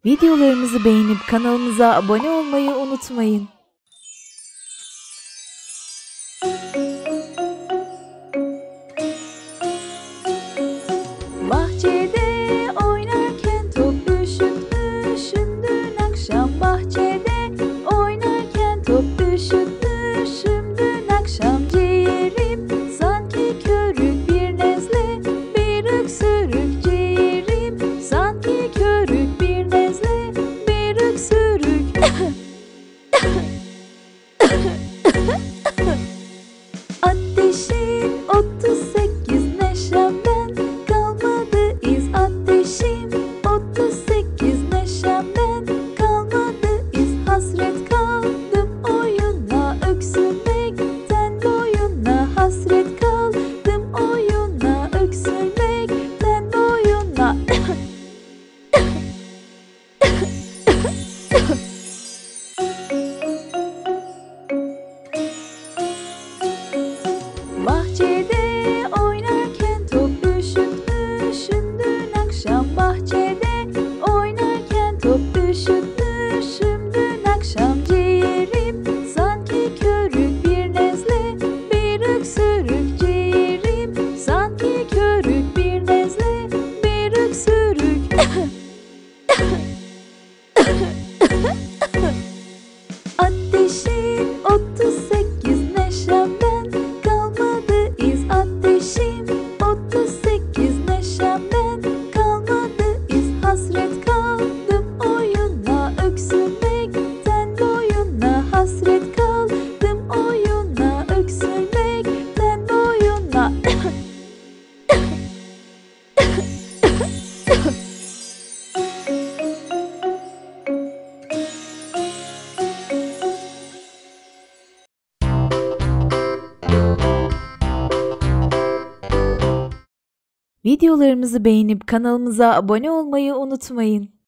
Videolarımızı beğenip kanalımıza abone olmayı unutmayın. Bahçede oynarken top üşüttü dün akşam. Bahçede oynarken top üşüttü dün akşam. Ciğerim sanki körük bir nezle, bir öksürük. Ciğerim sanki körük bir nezle, bir öksürük. Ateşin 38 neşemden kalmadı iz. Ateşim 38 neşemden kalmadı iz. Hasret kaldım oyuna, öksürmekten boyuna. Hasret kaldım oyuna, öksürmekten boyuna. Bahçede oynarken top üşüttü dün akşam. Bahçede oynarken top üşüttü dün akşam. Ciğerim sanki körük bir nezle, bir öksürük. Ciğerim sanki körük bir nezle, bir öksürük. Ateşin 38 neşemden kalmadı iz. Ateşim 38 neşemden kalmadı iz. Hasret kaldım oyuna, öksürmekten boyuna. Hasret kaldım oyuna, öksürmekten boyuna. Videolarımızı beğenip kanalımıza abone olmayı unutmayın.